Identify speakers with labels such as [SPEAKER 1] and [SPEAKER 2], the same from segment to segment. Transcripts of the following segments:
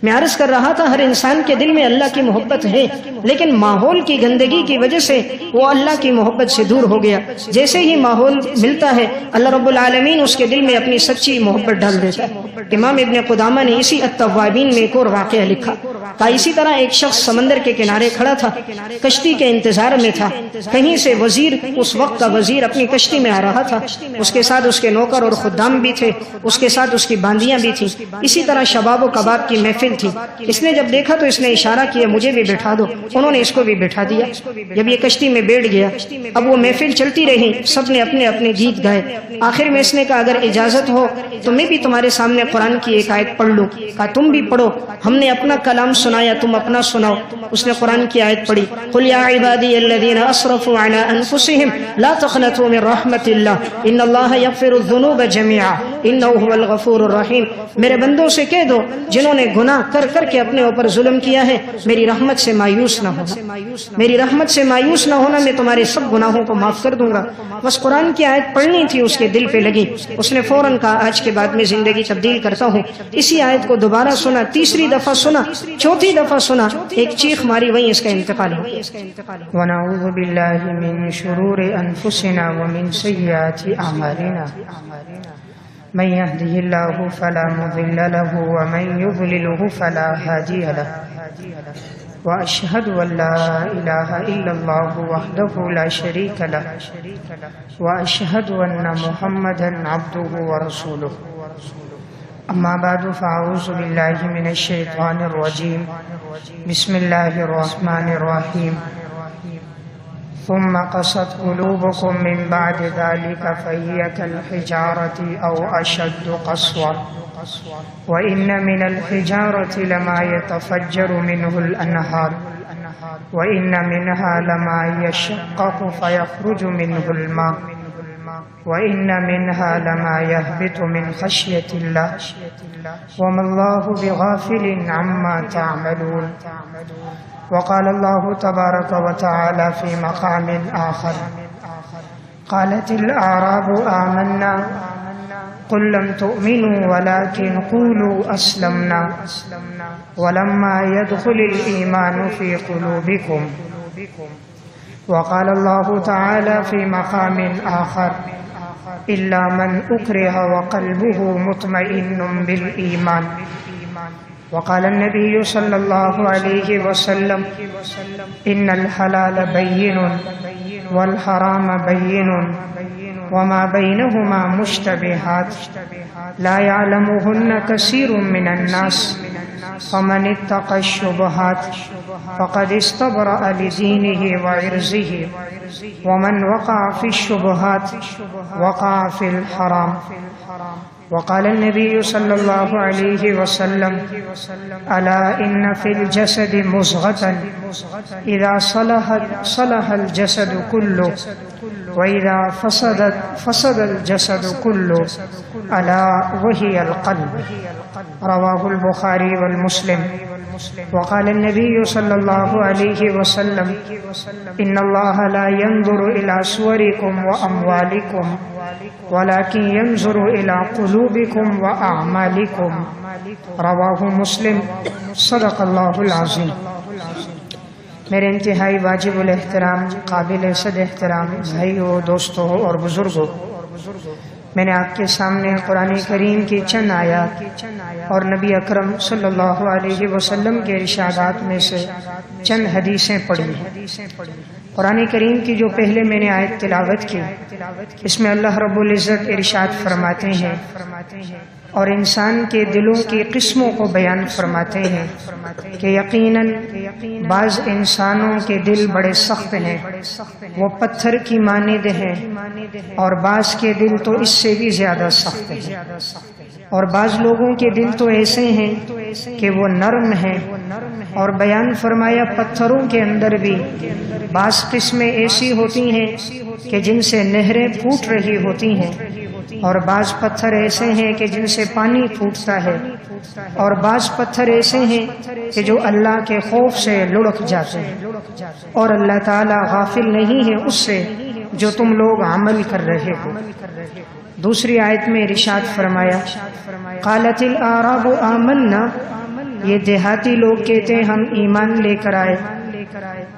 [SPEAKER 1] میں عرض کر رہا تھا ہر انسان کے دل میں اللہ کی محبت ہے، لیکن ماحول کی گندگی کی وجہ سے وہ اللہ کی محبت سے دور ہو گیا۔ جیسے ہی ماحول ملتا ہے اللہ رب العالمین اس کے دل میں اپنی سچی محبت ڈال دیتا ہے۔ امام ابن قدامہ نے اسی التوابین میں ایک اور واقعہ لکھا کہ اسی طرح ایک شخص سمندر کے کنارے کھڑا تھا، کشتی کے انتظار میں تھا۔ کہیں سے وزیر، اس وقت کا وزیر اپنی کشتی میں آ رہا تھا، اس کے ساتھ اس کے نوکر اور خدام بھی تھے، اس کے ساتھ اس کی باندیاں بھی تھیں۔ اسی طرح شباب و کباب کی محفل تھی۔ اس نے جب دیکھا تو اس نے اشارہ کیا مجھے بھی بٹھا دو، انہوں نے اس کو بھی بٹھا دیا۔ جب یہ کشتی میں بیٹھ گیا، اب وہ محفل چلتی رہی، سب نے اپنے اپنے گیت گائے۔ آخر میں اس نے کہا اگر اجازت ہو تو میں بھی تمہارے سامنے قرآن کی ایک آیت پڑھ لوں۔ کہا تم بھی پڑھو، ہم نے اپنا کلام سنایا، تم اپنا سناؤ۔ اس نے قرآن کی آیت پڑھی، قل یا عبادی الذین اسرفوا علی انفسہم لا تقنطوا من رحمت اللہ ان اللہ یغفر الذنوب جميعا انہ هو الغفور الرحیم۔ میرے بندوں سے کہہ دو جنہوں نے گناہ کر کر کے اپنے اوپر ظلم کیا ہے، میری رحمت سے مایوس نہ ہونا، میری رحمت سے مایوس نہ ہونا، میں تمہارے سب گناہوں کو معاف کر دوں گا۔ بس قرآن کی آیت پڑھنی تھی، اس کے دل پہ لگی۔ اس نے فوراً کہا آج کے بعد میں زندگی تبدیل کرتا ہوں۔ اسی آیت کو دوبارہ سنا، تیسری دفعہ سنا، چوتھی دفعہ سنا، ایک چیخ ماری، وہیں اس کا انتقال ہو گیا۔
[SPEAKER 2] ونعوذ باللہ من شرور انفسنا ومن سیئات اعمالنا من يهده الله فلا مضل له ومن يضلله فلا هادي له وأشهد أن لا إله إلا الله وحده لا شريك له وأشهد أن محمدا عبده ورسوله أما بعد فأعوذ بالله من الشيطان الرجيم بسم الله الرحمن الرحيم ثم قست قلوبكم من بعد ذلك فهي كالحجارة أو أشد قسوة وإن من الحجارة لما يتفجر منه الأنهار وإن منها لما يشقق فيخرج منه الماء وإن منها لما يهبط من خشية الله وما الله بغافل عما تعملون وقال الله تبارك وتعالى في مقام آخر قالت الأعراب آمنا قل لم تؤمنوا ولكن قولوا أسلمنا ولما يدخل الإيمان في قلوبكم وقال الله تعالى في مقام آخر إلا من أكره وقلبه مطمئن بالإيمان وقال النبي صلى الله عليه وسلم إن الحلال بين والحرام بين وما بينهما مشتبهات لا يعلمهن كثير من الناس فمن اتقى الشبهات فقد استبرأ لدينه وعرضه ومن وقع في الشبهات وقع في الحرام وقال النبي صلى الله عليه وسلم ألا إن في الجسد مضغة إذا صلح الجسد كله وإذا فسد الجسد كله ألا وهي القلب رواه البخاري والمسلم وقال النبي صلى الله عليه وسلم إن الله لا ينظر إلى صوركم وأموالكم ولكن ينظر إلى قلوبكم وأعمالكم رواہ مسلم صدق اللہ العظیم۔ میرے انتہائی واجب الاحترام، قابل صد احترام بھائیوں، دوستوں اور بزرگوں، میں نے آپ کے سامنے قرآن کریم کی چند آیات اور نبی اکرم صلی اللہ علیہ وسلم کے ارشادات میں سے چند حدیثیں پڑھی ہیں۔ قرآن کریم کی جو پہلے میں نے آیت تلاوت کی، اس میں اللہ رب العزت ارشاد فرماتے ہیں اور انسان کے دلوں کی قسموں کو بیان فرماتے ہیں کہ یقیناً بعض انسانوں کے دل بڑے سخت ہیں، وہ پتھر کی مانند ہیں، اور بعض کے دل تو اس سے بھی زیادہ سخت ہیں، اور بعض لوگوں کے دل تو ایسے ہیں کہ وہ نرم ہیں، اور بیان فرمایا پتھروں کے اندر بھی بعض قسمیں ایسی ہوتی ہیں کہ جن سے نہریں پھوٹ رہی ہوتی ہیں، اور بعض پتھر ایسے ہیں کہ جن سے پانی پھوٹتا ہے، اور بعض پتھر ایسے ہیں کہ جو اللہ کے خوف سے لڑک جاتے ہیں، اور اللہ تعالی غافل نہیں ہے اس سے جو تم لوگ عمل کر رہے ہو۔ دوسری آیت میں ارشاد فرمایا قالت الاعراب آمنا، یہ دیہاتی لوگ کہتے ہیں ہم ایمان لے کر آئے،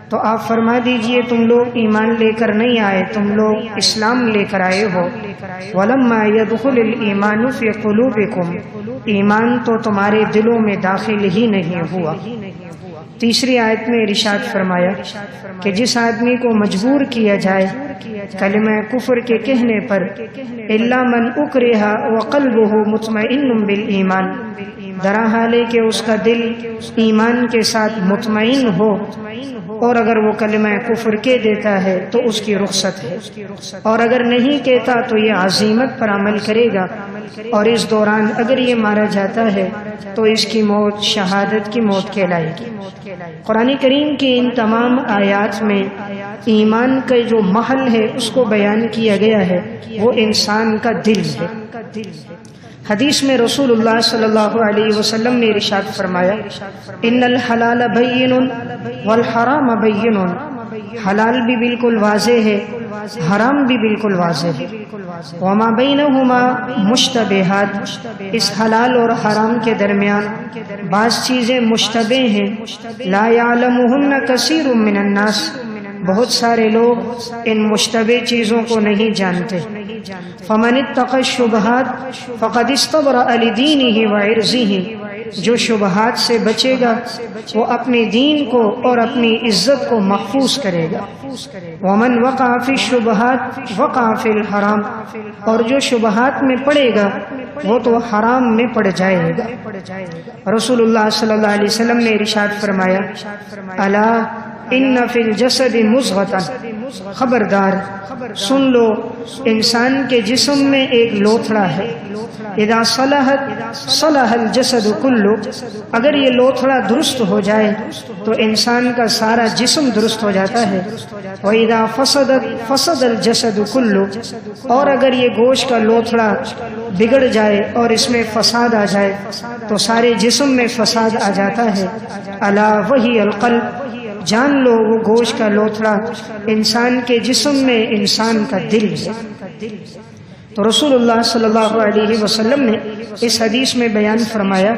[SPEAKER 2] تو آپ فرما دیجئے تم لوگ ایمان لے کر نہیں آئے، تم لوگ اسلام لے کر آئے ہو۔ وَلَمَّا يَدْخُلِ الْإِيمَانُ فِي قُلُوبِكُمْ، ایمان تو تمہارے دلوں میں داخل ہی نہیں ہوا۔ تیسری آیت میں ارشاد فرمایا کہ جس آدمی کو مجبور کیا جائے کلمہ کفر کے کہنے پر، الا من اکرہ وقلبہ مطمئن بالایمان، درا حال ہے کہ اس کا دل ایمان کے ساتھ مطمئن ہو، اور اگر وہ کلمہ کفر کہہ دیتا ہے تو اس کی رخصت ہے، اور اگر نہیں کہتا تو یہ عزیمت پر عمل کرے گا، اور اس دوران اگر یہ مارا جاتا ہے تو اس کی موت شہادت کی موت کہلائے گی۔ قرآن کریم کی ان تمام آیات میں ایمان کا جو محل ہے اس کو بیان کیا گیا ہے، وہ انسان کا دل ہے۔ حدیث میں رسول اللہ صلی اللہ علیہ وسلم نے ارشاد فرمایا، ان الحلال بین والحرام بین، حلال بھی بالکل واضح ہے، حرام بھی بالکل واضح ہے، وما بینہما مشتبہات، اس حلال اور حرام کے درمیان بعض چیزیں مشتبہ ہیں، لا یعلمہن کثیر من الناس، بہت سارے لوگ ان مشتبہ چیزوں کو نہیں جانتے۔ فمن اتقى الشبہات فقد استبرأ لدینہ وعرضہ، جو شبہات سے بچے گا وہ اپنے دین کو اور اپنی عزت کو محفوظ کرے گا۔ ومن وقع فی الشبہات وقع فی الحرام، اور جو شبہات میں پڑے گا وہ تو حرام میں پڑ جائے گا۔ رسول اللہ صلی اللہ علیہ وسلم نے ارشاد فرمایا، الا ان فی الجسد مضغۃ، خبردار سن لو انسان کے جسم میں ایک لوتھڑا ہے، اذا صلحت صلح الجسد کلہ، اگر یہ لوتھڑا درست ہو جائے تو انسان کا سارا جسم درست ہو جاتا ہے، وَإِذَا فَسَدَتْ فَسَدَ الْجَسَدُ كُلُّ، اور اگر یہ گوشت کا لوتھڑا بگڑ جائے اور اس میں فساد آ جائے تو سارے جسم میں فساد آ جاتا ہے۔ الا وہی القلب، جان لو وہ گوشت کا لوتھڑا انسان کے جسم میں انسان کا دل ہے۔ تو رسول اللہ صلی اللہ علیہ وسلم نے اس حدیث میں بیان فرمایا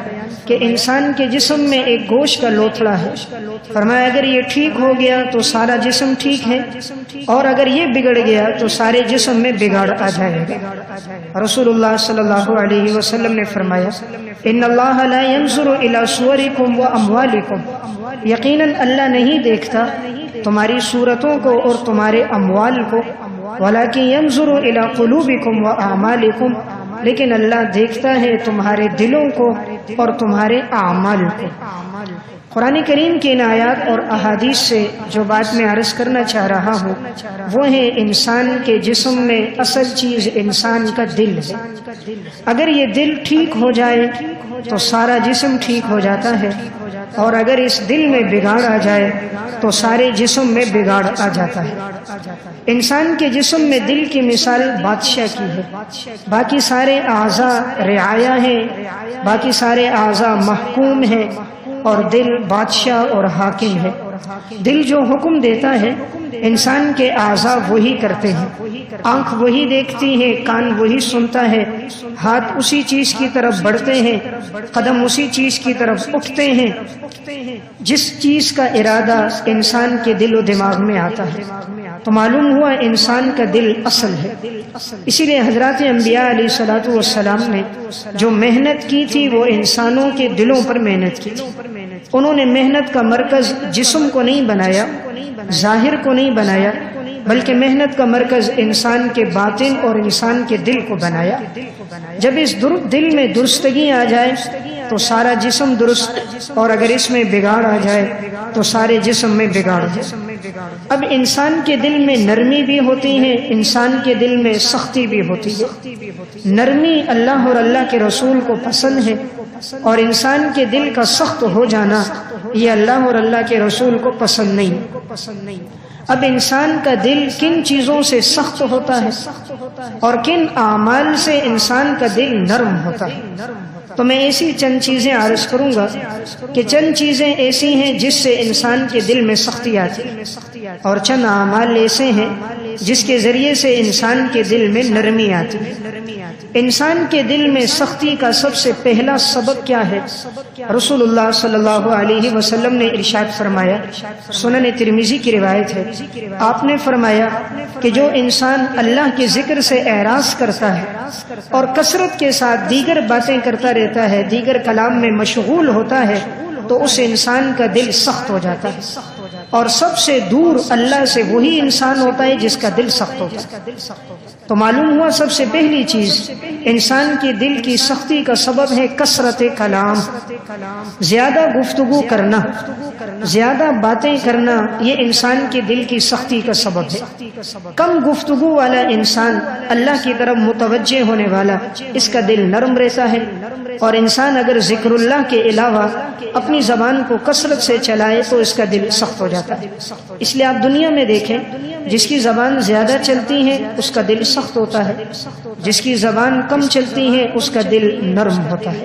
[SPEAKER 2] کہ انسان کے جسم میں ایک گوشت کا لوتھڑا ہے، فرمایا اگر یہ ٹھیک ہو گیا تو سارا جسم ٹھیک ہے، اور اگر یہ بگڑ گیا تو سارے جسم میں بگاڑ آ جائے گا۔ رسول اللہ صلی اللہ علیہ وسلم نے فرمایا، ان اللہ لا ينظر الى صورکم واموالکم، یقیناً اللہ نہیں دیکھتا تمہاری صورتوں کو اور تمہارے اموال کو، ولکن ينظر الى قلوبکم واعمالکم، لیکن اللہ دیکھتا ہے تمہارے دلوں کو اور تمہارے اعمال کو۔ قرآن کریم کی ان آیات اور احادیث سے جو بات میں عرض کرنا چاہ رہا ہوں وہ ہے انسان کے جسم میں اصل چیز انسان کا دل ہے۔ اگر یہ دل ٹھیک ہو جائے تو سارا جسم ٹھیک ہو جاتا ہے، اور اگر اس دل میں بگاڑ آ جائے تو سارے جسم میں بگاڑ آ جاتا ہے۔ انسان کے جسم میں دل کی مثال بادشاہ کی ہے، باقی سارے اعضاء رعایا ہیں، باقی سارے اعضاء محکوم ہیں، اور دل بادشاہ اور حاکم ہے۔ دل جو حکم دیتا ہے انسان کے اعضاء وہی کرتے ہیں، آنکھ وہی دیکھتی ہے، کان وہی سنتا ہے، ہاتھ اسی چیز کی طرف بڑھتے ہیں، قدم اسی چیز کی طرف اٹھتے ہیں، جس چیز کا ارادہ انسان کے دل و دماغ میں آتا ہے۔ تو معلوم ہوا انسان کا دل اصل ہے۔ اسی لیے حضرات انبیاء علیہ الصلوۃ والسلام نے جو محنت کی تھی وہ انسانوں کے دلوں پر محنت کی تھی۔ انہوں نے محنت کا مرکز جسم کو نہیں بنایا، ظاہر کو نہیں بنایا، بلکہ محنت کا مرکز انسان کے باطن اور انسان کے دل کو بنایا۔ جب اس دل میں درستگی آ جائے تو سارا جسم درست، اور اگر اس میں بگاڑ آ جائے تو سارے جسم میں بگاڑ جائے۔ اب انسان کے دل میں نرمی بھی ہوتی ہے، انسان کے دل میں سختی بھی ہوتی ہے۔ نرمی اللہ اور اللہ کے رسول کو پسند ہے، اور انسان کے دل کا سخت ہو جانا یہ اللہ اور اللہ کے رسول کو پسند نہیں۔ اب انسان کا دل کن چیزوں سے سخت ہوتا ہے اور کن اعمال سے انسان کا دل نرم ہوتا ہے، تو میں ایسی چند چیزیں عرض کروں گا کہ چند چیزیں ایسی ہیں جس سے انسان کے دل میں سختی آتی ہے، اور چند اعمال ایسے ہیں جس کے ذریعے سے انسان کے دل میں نرمی آتی ہے۔
[SPEAKER 1] انسان کے دل میں سختی کا سب سے پہلا سبب کیا ہے؟ رسول اللہ صلی اللہ علیہ وسلم نے ارشاد فرمایا، سنن ترمذی کی روایت ہے، آپ نے فرمایا کہ جو انسان اللہ کے ذکر سے اعراض کرتا ہے اور کثرت کے ساتھ دیگر باتیں کرتا رہتا ہے، دیگر کلام میں مشغول ہوتا ہے، تو اس انسان کا دل سخت ہو جاتا ہے، اور سب سے دور اللہ سے وہی انسان ہوتا ہے جس کا دل سخت ہوتا ہے۔ تو معلوم ہوا سب سے پہلی چیز انسان کے دل کی سختی کا سبب ہے کثرت کلام، زیادہ گفتگو کرنا، زیادہ باتیں کرنا، یہ انسان کے دل کی سختی کا سبب ہے۔ کم گفتگو والا انسان، اللہ کی طرف متوجہ ہونے والا، اس کا دل نرم رہتا ہے، اور انسان اگر ذکر اللہ کے علاوہ اپنی زبان کو کثرت سے چلائے تو اس کا دل سخت ہو جاتا ہے۔ اس لیے آپ دنیا میں دیکھیں، جس کی زبان زیادہ چلتی ہے اس کا دل سخت ہوتا ہے، جس کی زبان کم چلتی ہے اس کا دل نرم ہوتا ہے۔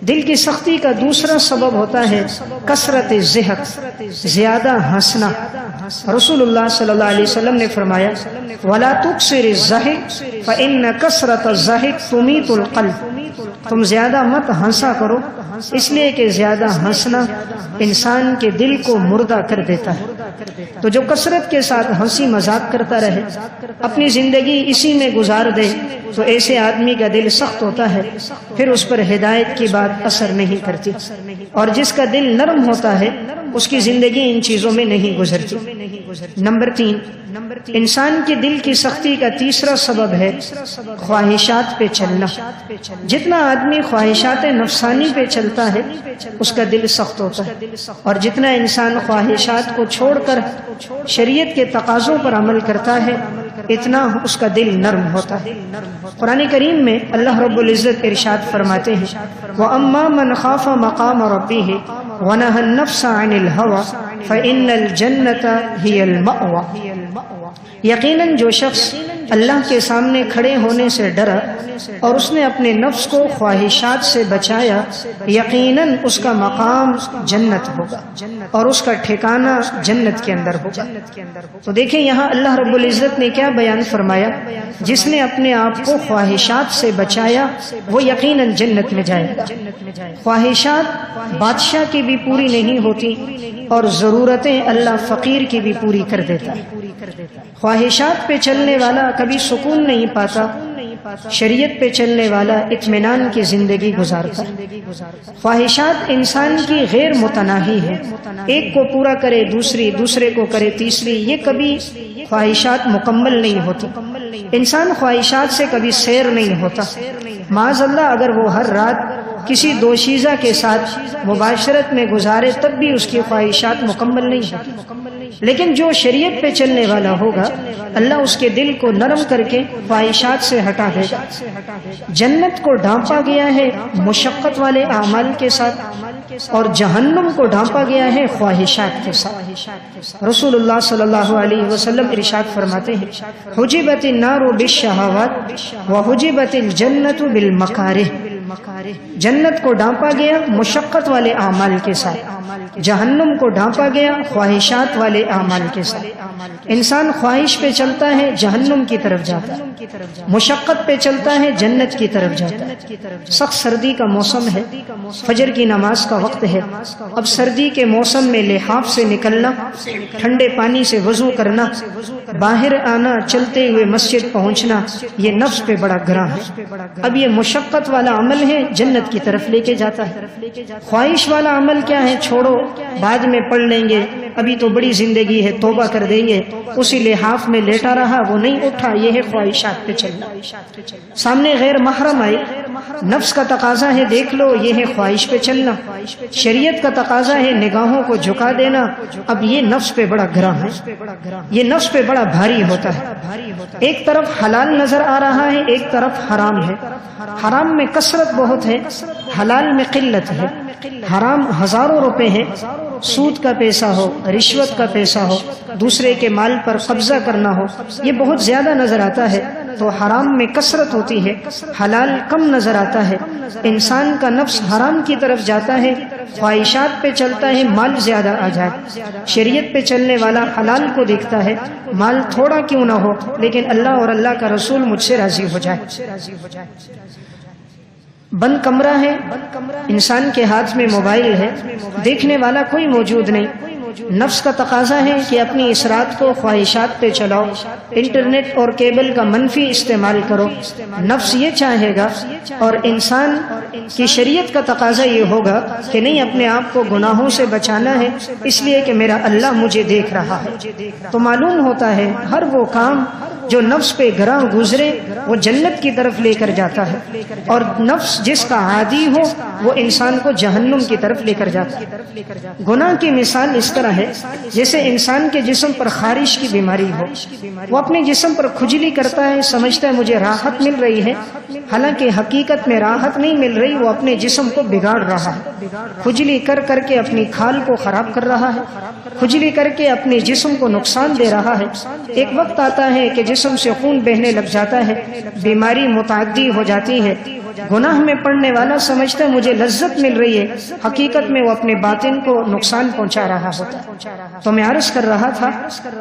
[SPEAKER 1] دل کی سختی کا دوسرا سبب ہوتا ہے کثرت ضحک، زیادہ ہنسنا۔ رسول اللہ صلی اللہ علیہ وسلم نے فرمایا، وَلَا تُكْثِرِ الضَّحِكَ فَإِنَّ كَثْرَةَ الضَّحِكِ تُمِيتُ الْقَلْبَ۔ تم زیادہ مت ہنسا کرو، اس لیے کہ زیادہ ہنسنا انسان کے دل کو مردہ کر دیتا ہے۔ تو جو کثرت کے ساتھ ہنسی مذاق کرتا رہے، اپنی زندگی اسی میں گزار دے، تو ایسے آدمی کا دل سخت ہوتا ہے، پھر اس پر ہدایت کی بات اثر نہیں کرتی، اور جس کا دل نرم ہوتا ہے اس کی زندگی ان چیزوں میں نہیں گزرتی۔ نمبر 3، انسان کے دل کی سختی کا تیسرا سبب ہے خواہشات پہ چلنا۔ جتنا آدمی خواہشات نفسانی پہ چلتا ہے اس کا دل سخت ہوتا ہے، اور جتنا انسان خواہشات کو چھوڑ کر شریعت کے تقاضوں پر عمل کرتا ہے اتنا اس کا دل نرم ہوتا ہے۔ قرآن کریم میں اللہ رب العزت ارشاد فرماتے ہیں، وَأَمَّا مَنْ خَافَ مَقَامَ رَبِّهِ وَنَهَى النَّفْسَ عَنِ الْهَوَى فَإِنَّ الْجَنَّةَ هِيَ الْمَأْوَى۔ یقیناً جو شخص اللہ کے سامنے کھڑے ہونے سے ڈرا اور اس نے اپنے نفس کو خواہشات سے بچایا، یقیناً اس کا مقام جنت ہوگا اور اس کا ٹھکانہ جنت کے اندر ہوگا۔ تو دیکھیں یہاں اللہ رب العزت نے کیا بیان فرمایا، جس نے اپنے آپ کو خواہشات سے بچایا وہ یقیناً جنت میں جائے گا۔ خواہشات بادشاہ کی بھی پوری نہیں ہوتی، اور ضرورتیں اللہ فقیر کی بھی پوری کر دیتا ہے۔ خواہشات پہ چلنے والا کبھی سکون نہیں پاتا، شریعت پہ چلنے والا اطمینان کی زندگی گزارتا ہے۔ خواہشات انسان کی غیر متناہی ہے، ایک کو پورا کرے دوسرے کو کرے تیسری، یہ کبھی خواہشات مکمل نہیں ہوتی۔ انسان خواہشات سے کبھی سیر نہیں ہوتا۔ معاذ اللہ اگر وہ ہر رات کسی دوشیزہ کے ساتھ مباشرت میں گزارے تب بھی اس کی خواہشات مکمل نہیں ہوتی، لیکن جو شریعت پہ چلنے والا ہوگا اللہ اس کے دل کو نرم کر کے خواہشات سے ہٹا دے گا۔ جنت کو ڈھانپا گیا ہے مشقت والے اعمال کے ساتھ، اور جہنم کو ڈھانپا گیا ہے خواہشات کے ساتھ۔ رسول اللہ صلی اللہ علیہ وسلم ارشاد فرماتے ہیں، حجبت النار بالشہوات وحجبت الجنت بالمکارہ۔ جنت کو ڈھانپا گیا مشقت والے اعمال کے ساتھ، جہنم کو ڈھانپا گیا خواہشات والے اعمال کے ساتھ۔ انسان خواہش پہ چلتا ہے جہنم کی طرف جاتا ہے، مشقت پہ چلتا ہے جنت کی طرف جاتا ہے۔ سخت سردی کا موسم ہے، فجر کی نماز کا وقت ہے، اب سردی کے موسم میں لحاف سے نکلنا، ٹھنڈے پانی سے وضو کرنا، باہر آنا، چلتے ہوئے مسجد پہنچنا، یہ نفس پہ بڑا گراں ہے۔ اب یہ مشقت والا عمل ہے جنت کی طرف لے کے جاتا ہے۔ خواہش والا عمل کیا ہے، چھوڑو بعد میں پڑھ لیں گے، ابھی تو بڑی زندگی ہے، توبہ کر دیں گے، اسی لحاف میں لیٹا رہا، وہ نہیں اٹھا، یہ ہے خواہشات پہ چلنا۔ سامنے غیر محرم آئے، نفس کا تقاضا ہے دیکھ لو، یہ ہے خواہش پہ چلنا۔ شریعت کا تقاضا ہے نگاہوں کو جھکا دینا، اب یہ نفس پہ بڑا گراں ہے، یہ نفس پہ بڑا بھاری ہوتا ہے۔ ایک طرف حلال نظر آ رہا ہے، ایک طرف حرام ہے۔ حرام میں کثرت بہت ہے، حلال میں قلت ہے۔ حرام ہزاروں روپے ہیں، سود کا پیسہ ہو، رشوت کا پیسہ ہو، دوسرے کے مال پر قبضہ کرنا ہو، یہ بہت زیادہ نظر آتا ہے، تو حرام میں کثرت ہوتی ہے، حلال کم نظر آتا ہے، انسان کا نفس حرام کی طرف جاتا ہے، خواہشات پہ چلتا ہے، مال زیادہ آ جائے۔ شریعت پہ چلنے والا حلال کو دیکھتا ہے، مال تھوڑا کیوں نہ ہو لیکن اللہ اور اللہ کا رسول مجھ سے راضی ہو جائے۔ بند کمرہ ہے، انسان کے ہاتھ میں موبائل ہے، دیکھنے والا کوئی موجود نہیں، نفس کا تقاضا ہے کہ اپنی اس رات کو خواہشات پہ چلاؤ، انٹرنیٹ اور کیبل کا منفی استعمال کرو، نفس یہ چاہے گا، اور انسان کی شریعت کا تقاضا یہ ہوگا کہ نہیں، اپنے آپ کو گناہوں سے بچانا ہے، اس لیے کہ میرا اللہ مجھے دیکھ رہا ہے۔ تو معلوم ہوتا ہے ہر وہ کام جو نفس پہ گراں گزرے وہ جنت کی طرف لے کر جاتا ہے، اور نفس جس کا عادی ہو وہ انسان کو جہنم کی طرف لے کر جاتا ہے۔ گناہ کی مثال اس طرح ہے جیسے انسان کے جسم پر خارش کی بیماری ہو، وہ اپنے جسم پر کھجلی کرتا ہے، سمجھتا ہے مجھے راحت مل رہی ہے، حالانکہ حقیقت میں راحت نہیں مل رہی، وہ اپنے جسم کو بگاڑ رہا ہے، کھجلی کر کر کے اپنی کھال کو خراب کر رہا ہے، کھجلی کر کے اپنے جسم کو نقصان دے رہا ہے۔ ایک وقت آتا ہے کہ جسم سے خون بہنے لگ جاتا ہے، بیماری متعدی ہو جاتی ہے۔ گناہ میں پڑنے والا سمجھتا ہے مجھے لذت مل رہی ہے، حقیقت میں وہ اپنے باطن کو نقصان پہنچا رہا ہوتا ہے۔ تو میں عرض کر رہا تھا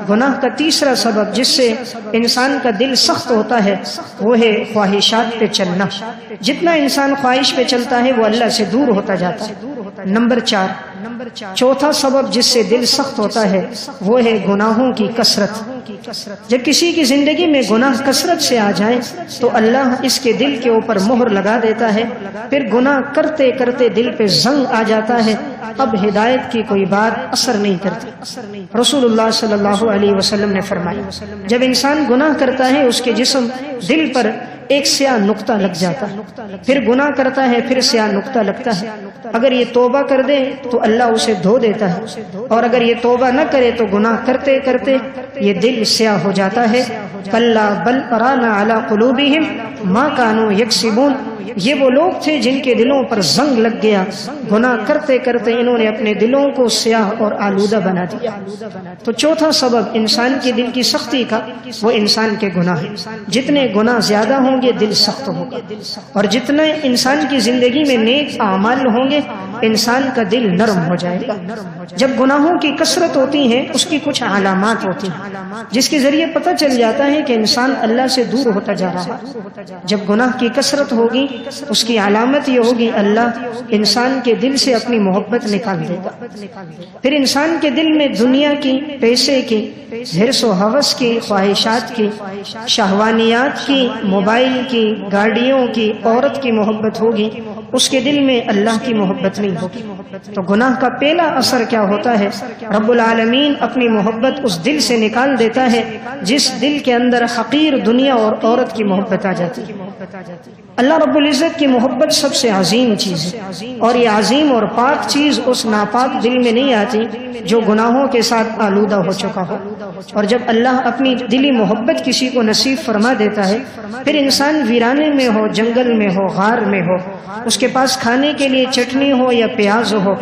[SPEAKER 1] گناہ کا تیسرا سبب جس سے انسان کا دل سخت ہوتا ہے وہ ہے خواہشات پہ چلنا۔ جتنا انسان خواہش پہ چلتا ہے وہ اللہ سے دور ہوتا جاتا ہے۔ نمبر 4، چوتھا سبب جس سے دل سخت ہوتا ہے وہ ہے گناہوں کی کثرت۔ جب کسی کی زندگی میں گناہ کثرت سے آ جائیں تو اللہ اس کے دل کے اوپر مہر لگا دیتا ہے، پھر گناہ کرتے کرتے دل پہ زنگ آ جاتا ہے، اب ہدایت کی کوئی بات اثر نہیں کرتی۔ رسول اللہ صلی اللہ علیہ وسلم نے فرمایا جب انسان گناہ کرتا ہے اس کے جسم دل پر ایک سیاہ نقطہ لگ جاتا ہے، پھر گناہ کرتا ہے پھر سیاہ نقطہ لگتا ہے، اگر یہ توبہ کر دے تو اللہ اسے دھو دیتا ہے، اور اگر یہ توبہ نہ کرے تو گناہ کرتے کرتے یہ دل سیاہ ہو جاتا ہے۔ کلا بل ران علی قلوبہم ما کانوا یکسبون، یہ وہ لوگ تھے جن کے دلوں پر زنگ لگ گیا، گناہ کرتے کرتے انہوں نے اپنے دلوں کو سیاہ اور آلودہ بنا دیا۔ تو چوتھا سبب انسان کے دل کی سختی کا وہ انسان کے گناہ ہیں۔ جتنے گناہ زیادہ ہوں گے دل سخت ہوگا، اور جتنے انسان کی زندگی میں نیک اعمال ہوں گے انسان کا دل نرم ہو جائے گا۔ جب گناہوں کی کثرت ہوتی ہے اس کی کچھ علامات ہوتی ہیں جس کے ذریعے پتہ چل جاتا ہے کہ انسان اللہ سے دور ہوتا جا رہا ہے۔ جب گناہ کی کثرت ہوگی اس کی علامت یہ ہوگی اللہ انسان کے دل سے اپنی محبت نکال دے گا، پھر انسان کے دل میں دنیا کی، پیسے کی، حرص و ہوس کی، خواہشات کی، شہوانیات کی، موبائل کی، گاڑیوں کی، عورت کی محبت ہوگی، اس کے دل میں اللہ کی محبت نہیں ہوگی۔ تو گناہ کا پہلا اثر کیا ہوتا ہے؟ رب العالمین اپنی محبت اس دل سے نکال دیتا ہے جس دل کے اندر حقیر دنیا اور عورت کی محبت آ جاتی ہے۔ اللہ رب العزت کی محبت سب سے عظیم چیز ہے، اور یہ عظیم اور پاک چیز اس ناپاک دل میں نہیں آتی جو گناہوں کے ساتھ آلودہ ہو چکا ہو۔ اور جب اللہ اپنی دلی محبت کسی کو نصیب فرما دیتا ہے پھر انسان ویرانے میں ہو، جنگل میں ہو، غار میں ہو، اس کے پاس کھانے کے لیے چٹنی ہو یا پیاز ہو،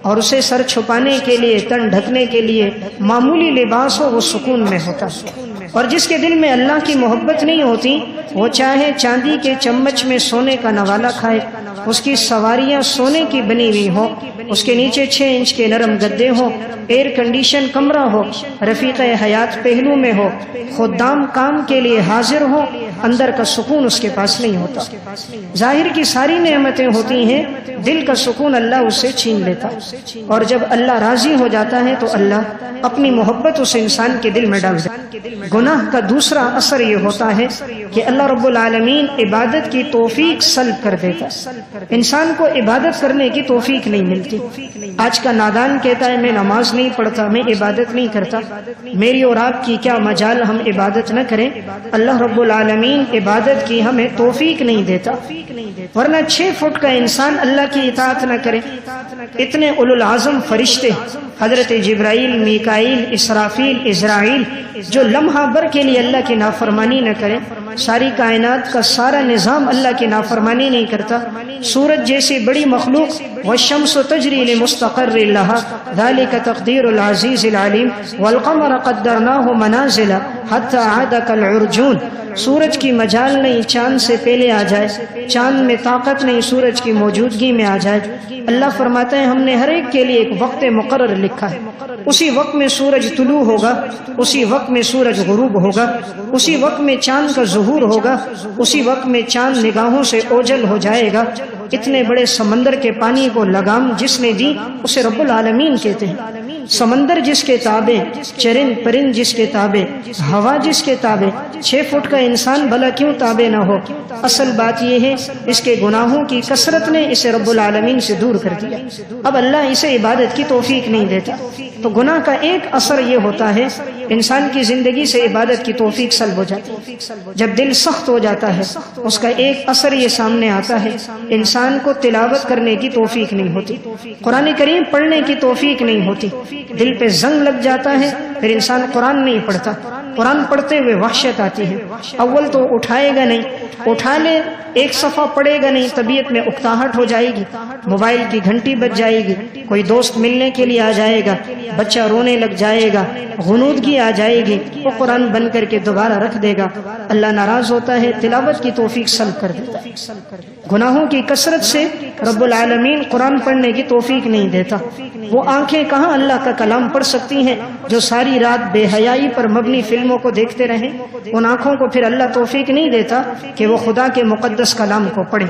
[SPEAKER 1] اور اسے سر چھپانے کے لیے، تن ڈھکنے کے لیے معمولی لباس ہو، وہ سکون میں ہوتا ہے۔ اور جس کے دل میں اللہ کی محبت نہیں ہوتی وہ چاہے چاندی کے چمچ میں سونے کا نوالا کھائے، اس کی سواریاں سونے کی بنی ہوئی ہوں، اس کے نیچے 6 انچ کے نرم گدے ہوں، ایئر کنڈیشن کمرہ ہو، رفیق حیات پہلو میں ہو، خدام کام کے لیے حاضر ہو، اندر کا سکون اس کے پاس نہیں ہوتا۔ ظاہر کی ساری نعمتیں ہوتی ہیں، دل کا سکون اللہ اسے چھین لیتا، اور جب اللہ راضی ہو جاتا ہے تو اللہ اپنی محبت اس انسان کے دل میں ڈال دیتا۔ گناہ کا دوسرا اثر یہ ہوتا ہے کہ اللہ رب العالمین عبادت کی توفیق سلب کر دیتا ہے، انسان کو عبادت کرنے کی توفیق نہیں ملتی۔ آج کا نادان کہتا ہے میں نماز نہیں پڑھتا، میں عبادت نہیں کرتا، میری اور آپ کی کیا مجال ہم عبادت نہ کریں؟ اللہ رب العالمین عبادت کی ہمیں توفیق نہیں دیتا، ورنہ 6 فٹ کا انسان اللہ کی اطاعت نہ کرے۔ اتنے اولو العزم فرشتے حضرت جبرائیل، میکائیل، اسرافیل، عزرائیل جو لمحہ بھر کے لیے اللہ کی نافرمانی نہ کریں، ساری کائنات کا سارا نظام اللہ کی نافرمانی نہیں کرتا. سورج جیسی بڑی مخلوق والشمس تجری لمستقر لها ذلك تقدیر العزیز العلیم والقمر قدرناه منازل حتى عاد كالعرجون. سورج کی مجال نہیں چاند سے پہلے آ جائے، چاند میں طاقت نہیں سورج کی موجودگی میں آ جائے. اللہ فرماتا ہے ہم نے ہر ایک کے لیے ایک وقت مقرر لکھا ہے. اسی وقت میں سورج طلوع ہوگا، اسی وقت میں سورج غروب ہوگا، اسی وقت میں چاند کا ظہور ہوگا، اسی وقت میں چاند نگاہوں سے اوجھل ہو جائے گا. اتنے بڑے سمندر کے پانی کو لگام جس نے دی اسے رب العالمین کہتے ہیں. سمندر جس کے تابع، چرند پرند جس کے تابع، ہوا جس کے تابع، 6 فٹ کا انسان بھلا کیوں تابع نہ ہو؟ اصل بات یہ ہے اس کے گناہوں کی کثرت نے اسے رب العالمین سے دور کر دیا. اب اللہ اسے عبادت کی توفیق نہیں دیتا. تو گناہ کا ایک اثر یہ ہوتا ہے انسان کی زندگی سے عبادت کی توفیق سلب ہو جاتی ہے. جب دل سخت ہو جاتا ہے اس کا ایک اثر یہ سامنے آتا ہے انسان کو تلاوت کرنے کی توفیق نہیں ہوتی، قرآن کریم پڑھنے کی توفیق نہیں ہوتی. دل پہ زنگ لگ جاتا ہے پھر انسان قرآن نہیں پڑھتا. قرآن پڑھتے ہوئے وحشت آتی ہے. اول تو اٹھائے گا نہیں، اٹھا لے ایک صفحہ پڑھے گا نہیں، طبیعت میں اکتاہٹ ہو جائے گی، موبائل کی گھنٹی بج جائے گی، کوئی دوست ملنے کے لیے آ جائے گا، بچہ رونے لگ جائے گا، غنودگی آ جائے گی، وہ قرآن بند کر کے دوبارہ رکھ دے گا. اللہ ناراض ہوتا ہے، تلاوت کی توفیق سلب کر دیتا ہے. گناہوں کی کثرت سے رب العالمین قرآن پڑھنے کی توفیق نہیں دیتا. وہ آنکھیں کہاں اللہ کا کلام پڑھ سکتی ہیں جو ساری رات بے حیائی پر مبنی فلموں کو دیکھتے رہیں؟ ان آنکھوں کو پھر اللہ توفیق نہیں دیتا کہ وہ خدا کے مقدس کلام کو پڑھیں.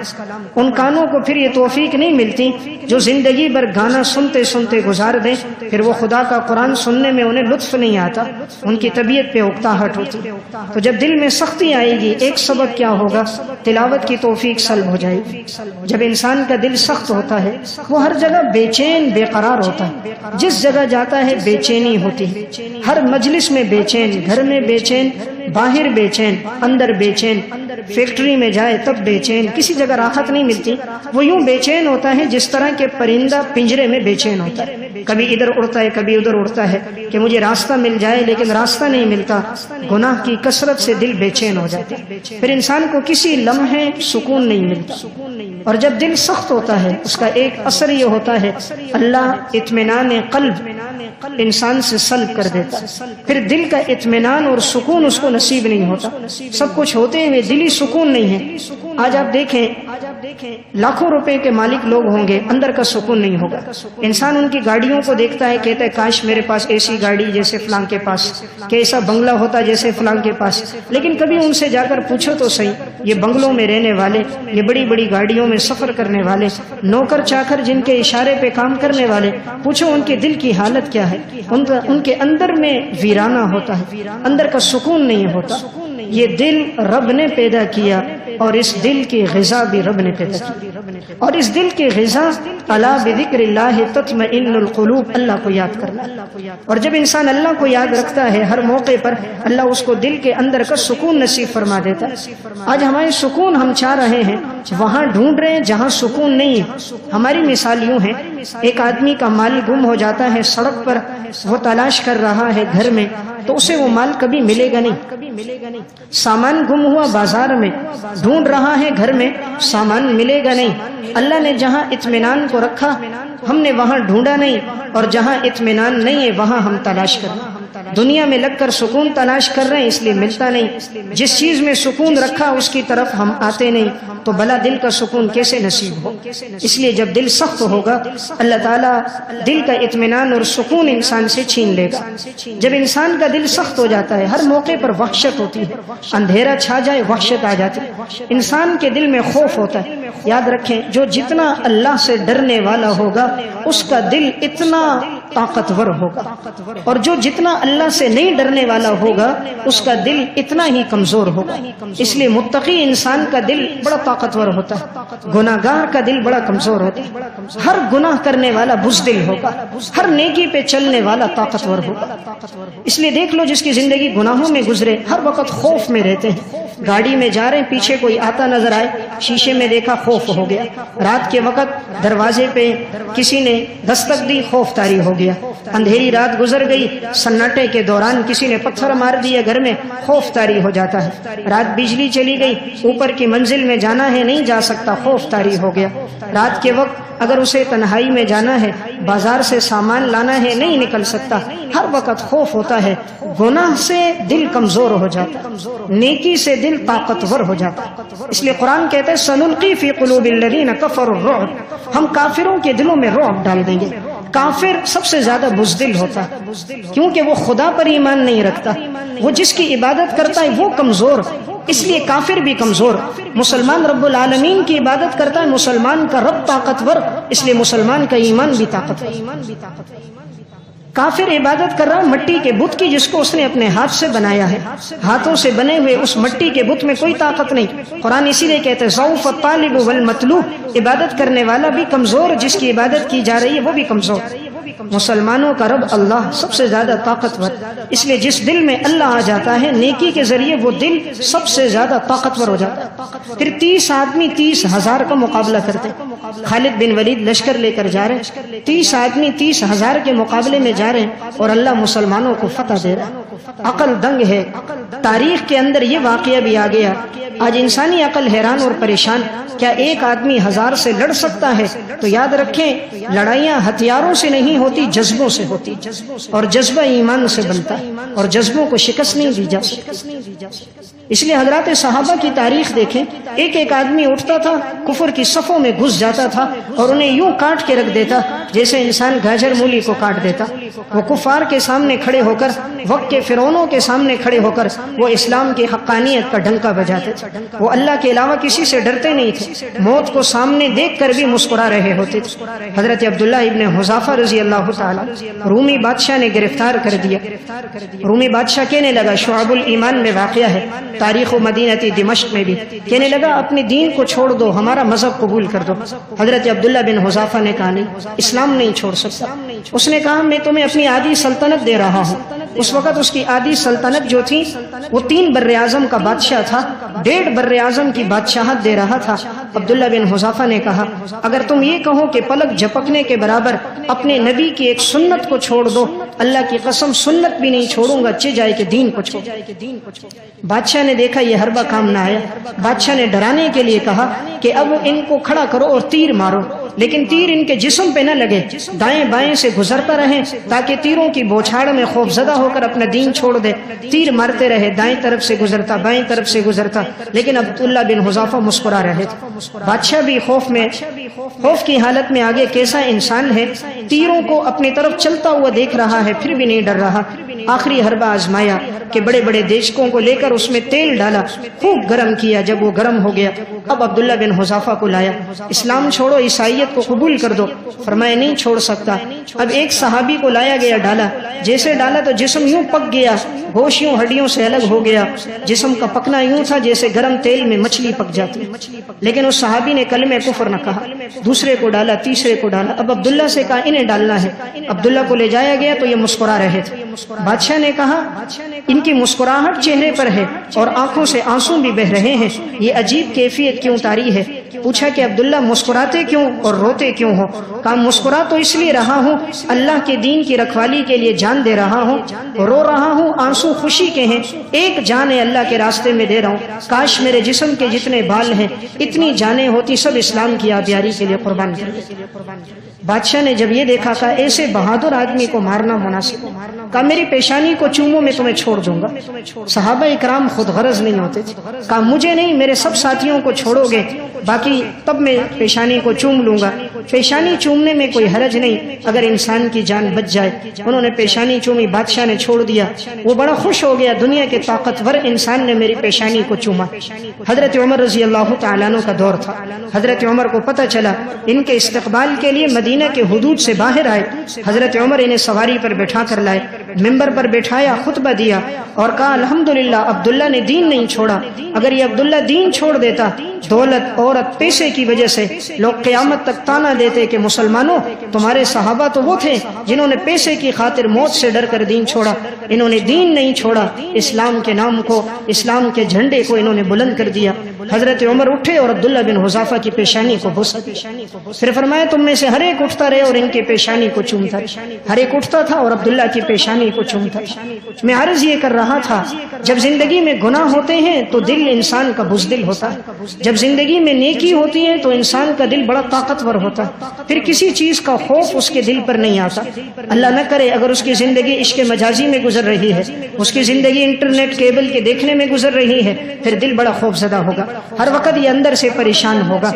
[SPEAKER 1] ان کانوں کو پھر یہ توفیق نہیں ملتی جو زندگی بھر گانا سنتے سنتے گزار دیں، پھر وہ خدا کا قرآن سننے میں انہیں لطف نہیں آتا، ان کی طبیعت پہ اکتاہٹ ہوتی. تو جب دل میں سختی آئے گی ایک سبب کیا ہوگا؟ تلاوت کی توفیق سلب ہو جائے گی. جب انسان کا دل سخت ہوتا ہے وہ ہر جگہ بے چین بے قرار ہوتا ہے. جس جگہ جاتا ہے بے چینی ہوتی ہے. ہر مجلس میں بے چین، گھر میں بے چین، باہر بے چین، اندر بے چین، فیکٹری میں جائے تب بے چین، کسی جگہ راحت نہیں ملتی. وہ یوں بے چین ہوتا ہے جس طرح کے پرندہ پنجرے میں بے چین ہوتا ہے، کبھی ادھر اڑتا ہے کبھی ادھر اڑتا ہے کہ مجھے راستہ مل جائے لیکن راستہ نہیں ملتا. گناہ کی کثرت سے دل بے چین ہو جاتا ہے، پھر انسان کو کسی لمحے سکون نہیں ملتا. اور جب دل سخت ہوتا ہے اس کا ایک اثر یہ ہوتا ہے اللہ اطمینان قلب انسان سے سلب کر دیتا ہے. پھر دل کا اطمینان اور سکون اس کو نصیب نہیں ہوتا. سب کچھ ہوتے ہوئے دلی سکون نہیں ہے. آج آپ دیکھیں لاکھوں روپے کے مالک لوگ ہوں گے، اندر کا سکون نہیں ہوگا. انسان ان کی گاڑیوں کو دیکھتا ہے، کہتا ہے کاش میرے پاس ایسی گاڑی جیسے فلاں کے پاس، کہ ایسا بنگلہ ہوتا جیسے فلاں کے پاس. لیکن کبھی ان سے جا کر پوچھو تو صحیح، یہ بنگلوں میں رہنے والے، یہ بڑی بڑی گاڑیوں میں سفر کرنے والے، نوکر چاکر جن کے اشارے پہ کام کرنے والے، پوچھو ان کے دل کی حالت کیا ہے. ان کے اندر میں ویرانہ ہوتا ہے، اندر کا سکون نہیں ہوتا. یہ دل رب نے پیدا کیا اور اس دل کی غذا بھی رب نے پیدا کی، اور اس دل کی غذا الا بذکر اللہ تطمئن القلوب، اللہ کو یاد کرنا. اور جب انسان اللہ کو یاد رکھتا ہے ہر موقع پر اللہ اس کو دل کے اندر کا سکون نصیب فرما دیتا ہے. آج ہمارے سکون ہم چاہ رہے ہیں وہاں ڈھونڈ رہے ہیں جہاں سکون نہیں ہے. ہماری مثال یوں ہے، ایک آدمی کا مال گم ہو جاتا ہے سڑک پر، وہ تلاش کر رہا ہے گھر میں تو اسے وہ مال کبھی ملے گا نہیں. سامان گم ہوا بازار میں، ڈھونڈ رہا ہے گھر میں، سامان ملے گا نہیں. اللہ نے جہاں اطمینان کو رکھا ہم نے وہاں ڈھونڈا نہیں، اور جہاں اطمینان نہیں ہے وہاں ہم تلاش کر رہے ہیں. دنیا میں لگ کر سکون تلاش کر رہے ہیں اس لیے ملتا نہیں. جس چیز میں سکون رکھا اس کی طرف ہم آتے نہیں، تو بھلا دل کا سکون کیسے نصیب ہو؟ اس لیے جب دل سخت ہوگا اللہ تعالیٰ دل کا اطمینان اور سکون انسان سے چھین لے گا. جب انسان کا دل سخت ہو جاتا ہے ہر موقع پر وحشت ہوتی ہے، اندھیرا چھا جائے وحشت آ جاتی ہے، انسان کے دل میں خوف ہوتا ہے. یاد رکھیں جو جتنا اللہ سے ڈرنے والا ہوگا اس کا دل اتنا طاقتور ہوگا، اور جو جتنا اللہ سے نہیں ڈرنے والا ہوگا اس کا دل اتنا ہی کمزور ہوگا. اس لیے متقی انسان کا دل بڑا طاقتور ہوتا ہے، گناہ گار کا دل بڑا کمزور ہوتا ہے. ہر گناہ کرنے والا بزدل ہوگا، ہر نیکی پہ چلنے والا طاقتور ہوگا. اس لیے دیکھ لو جس کی زندگی گناہوں میں گزرے ہر وقت خوف میں رہتے ہیں. گاڑی میں جا رہے ہیں پیچھے کوئی آتا نظر آئے، شیشے میں دیکھا خوف ہو گیا. رات کے وقت دروازے پہ کسی نے دستک دی خوف طاری ہو گیا. گیا. اندھیری رات گزر گئی، سناٹے کے دوران کسی نے پتھر مار دیا گھر میں، خوف طاری ہو جاتا ہے. رات بجلی چلی گئی، اوپر کی منزل میں جانا ہے نہیں جا سکتا، خوف طاری ہو گیا. رات کے وقت اگر اسے تنہائی میں جانا ہے، بازار سے سامان لانا ہے، نہیں نکل سکتا، ہر وقت خوف ہوتا ہے. گناہ سے دل کمزور ہو جاتا ہے، نیکی سے دل طاقتور ہو جاتا ہے. اس لیے قرآن کہتا ہے سنلقی فی قلوب الذین کفروا الرعب، ہم کافروں کے دلوں میں رعب ڈال دیں گے. کافر سب سے زیادہ بزدل ہوتا ہے، کیونکہ وہ خدا پر ایمان نہیں رکھتا، وہ جس کی عبادت کرتا ہے وہ کمزور، اس لیے کافر بھی کمزور. مسلمان رب العالمین کی عبادت کرتا ہے، مسلمان کا رب طاقتور، اس لیے مسلمان کا ایمان بھی طاقتور. کافر عبادت کر رہا مٹی کے بت کی، جس کو اس نے اپنے ہاتھ سے بنایا ہے. ہاتھوں سے بنے ہوئے اس مٹی کے بت میں کوئی طاقت نہیں. قرآن اسی لیے کہتے ہیں ضعف الطالب والمطلوب، عبادت کرنے والا بھی کمزور، جس کی عبادت کی جا رہی ہے وہ بھی کمزور. مسلمانوں کا رب اللہ سب سے زیادہ طاقتور، اس لیے جس دل میں اللہ آ جاتا ہے نیکی کے ذریعے وہ دل سب سے زیادہ طاقتور ہو جاتا ہے. پھر 30 آدمی 30,000 کا مقابلہ کرتے. خالد بن ولید لشکر لے کر جا رہے ہیں، 30 آدمی 30,000 کے مقابلے میں جا رہے ہیں اور اللہ مسلمانوں کو فتح دے رہا ہے. عقل دنگ ہے. تاریخ کے اندر یہ واقعہ بھی آ گیا. آج انسانی عقل حیران اور پریشان، کیا ایک آدمی 1000 سے لڑ سکتا ہے؟ تو یاد رکھیں لڑائیاں ہتھیاروں سے نہیں ہوتی، جذبوں سے ہوتی، اور جذبہ ایمان سے بنتا ہے، اور جذبوں کو شکست نہیں دی جا سکتی. اس لیے حضرات صحابہ کی تاریخ دیکھیں، ایک ایک آدمی اٹھتا تھا، کفر کی صفوں میں گھس جاتا تھا اور انہیں یوں کاٹ کے رکھ دیتا جیسے انسان گاجر مولی کو کاٹ دیتا. وہ کفار کے سامنے کھڑے ہو کر، وقت کے فرعونوں کے سامنے کھڑے ہو کر وہ اسلام کی حقانیت کا ڈنکا بجاتے تھے. وہ اللہ کے علاوہ کسی سے ڈرتے نہیں تھے، موت کو سامنے دیکھ کر بھی مسکرا رہے ہوتے تھے. حضرت عبداللہ ابن حذافہ رضی اللہ تعالی رومی بادشاہ نے گرفتار کر دیا. رومی بادشاہ کہنے لگا، شعب الایمان میں واقعہ ہے، تاریخ و مدینہ دمشق میں بھی، کہنے لگا اپنے دین کو چھوڑ دو، ہمارا مذہب قبول کر دو. حضرت عبداللہ بن حذافہ نے کہا نہیں، اسلام نہیں چھوڑ سکتا. اس نے کہا میں تمہیں اپنی آدھی سلطنت دے رہا ہوں. اس وقت اس کی آدھی سلطنت جو تھی وہ 3 بر اعظم کا بادشاہ تھا، 1.5 بر اعظم کی بادشاہت دے رہا تھا. عبداللہ بن حذافہ نے کہا اگر تم یہ کہو کہ پلک جھپکنے کے برابر اپنے نبی کی ایک سنت کو چھوڑ دو، اللہ کی قسم سنت بھی نہیں چھوڑوں گا، اچھے جائے کہ دین کو چھوڑ. بادشاہ نے دیکھا یہ حربہ کام نہ آیا. بادشاہ نے ڈرانے کے لیے کہا کہ اب ان کو کھڑا کرو اور تیر مارو، لیکن تیر ان کے جسم پہ نہ لگے، دائیں بائیں سے گزرتا رہے تاکہ تیروں کی بوچھاڑ میں خوف زدہ ہو کر اپنا دین چھوڑ دے. تیر مارتے رہے، دائیں طرف سے گزرتا، بائیں طرف سے گزرتا، لیکن عبداللہ بن حذافہ مسکرا رہے تھے. بادشاہ بھی خوف کی حالت میں آگے کیسا انسان ہے، تیروں کو اپنی طرف چلتا ہوا دیکھ رہا ہے پھر بھی نہیں ڈر رہا. آخری حربہ آزمایا کہ بڑے بڑے دیشکوں کو لے کر اس میں تیل ڈالا، خوب گرم کیا. جب وہ گرم ہو گیا اب عبداللہ بن حذافہ کو لایا، اسلام چھوڑو، عیسائیت کو قبول کر دو. فرمایا نہیں چھوڑ سکتا. اب ایک صحابی کو لایا گیا، ڈالا، جیسے ڈالا تو جسم یوں پک گیا، گوشت یوں ہڈیوں سے الگ ہو گیا. جسم کا پکنا یوں تھا جیسے گرم تیل میں مچھلی پک جاتی. لیکن اس صحابی نے کلمہ کفر نہ کہا. دوسرے کو ڈالا، تیسرے کو ڈالا. اب عبداللہ سے کہا انہیں ڈالنا ہے. عبداللہ کو لے جایا گیا تو یہ مسکرا رہے تھے. بادشاہ نے کہا ان کی مسکراہٹ چہرے پر ہے اور آنکھوں سے آنسو بھی بہ رہے ہیں، یہ عجیب کیفیت کیوں طاری ہے؟ پوچھا کہ عبداللہ مسکراتے کیوں اور روتے کیوں ہو؟ کہا مسکرا تو اس لیے رہا ہوں، اللہ کے دین کی رکھوالی کے لیے جان دے رہا ہوں. رو رہا ہوں، آنسو خوشی کے ہیں، ایک جان اللہ کے راستے میں دے رہا ہوں. کاش میرے جسم کے جتنے بال ہیں اتنی جانیں ہوتی، سب اسلام کی آبیاری کے لیے قربان کر دیتے. بادشاہ نے جب یہ دیکھا کہا ایسے بہادر آدمی کو مارنا مناسب. کہا میری پیشانی کو چومو، میں تمہیں چھوڑ دوں گا. صحابہ اکرام خود غرض نہیں ہوتے تھے. کہا مجھے نہیں، میرے سب ساتھیوں کو چھوڑو گے، باقی تب میں پیشانی کو چوم لوں گا. پیشانی چومنے میں کوئی حرج نہیں اگر انسان کی جان بچ جائے. انہوں نے پیشانی چومی، بادشاہ نے چھوڑ دیا. وہ بڑا خوش ہو گیا، دنیا کے طاقتور انسان نے میری پیشانی کو چوما. حضرت عمر رضی اللہ تعالیٰ عنہ کا دور تھا. حضرت عمر کو پتہ چلا، ان کے استقبال کے لیے مدینہ کے حدود سے باہر آئے. حضرت عمر انہیں سواری پر بٹھا کر لائے، ممبر پر بٹھایا، خطبہ دیا اور کہا الحمدللہ عبداللہ نے دین نہیں چھوڑا. اگر یہ عبداللہ دین چھوڑ دیتا، دولت، عورت، پیسے کی وجہ سے لوگ قیامت تک تانا دیتے کہ مسلمانوں تمہارے صحابہ تو وہ تھے جنہوں نے پیسے کی خاطر موت سے ڈر کر دین چھوڑا. انہوں نے دین نہیں چھوڑا، اسلام کے نام کو، اسلام کے جھنڈے کو انہوں نے بلند کر دیا. حضرت عمر اٹھے اور عبداللہ بن حذافہ کی پیشانی کو بوسا دیا. پھر فرمایا تم میں سے ہر ایک اٹھتا رہے اور ان کی پیشانی کو چومتا رہے. ہر ایک اٹھتا تھا اور عبداللہ کی پیشانی کو چومتا تھا. میں عرض یہ کر رہا تھا جب زندگی میں گناہ ہوتے ہیں تو دل انسان کا بزدل ہوتا ہے. جب زندگی میں نیکی ہوتی ہے تو انسان کا دل بڑا طاقتور ہوتا ہے. پھر کسی چیز کا خوف اس کے دل پر نہیں آتا. اللہ نہ کرے اگر اس کی زندگی عشق مجازی میں گزر رہی ہے, اس کی زندگی انٹرنیٹ کیبل کے دیکھنے میں گزر رہی ہے, پھر دل بڑا خوف زدہ ہوگا. ہر وقت یہ اندر سے پریشان ہوگا.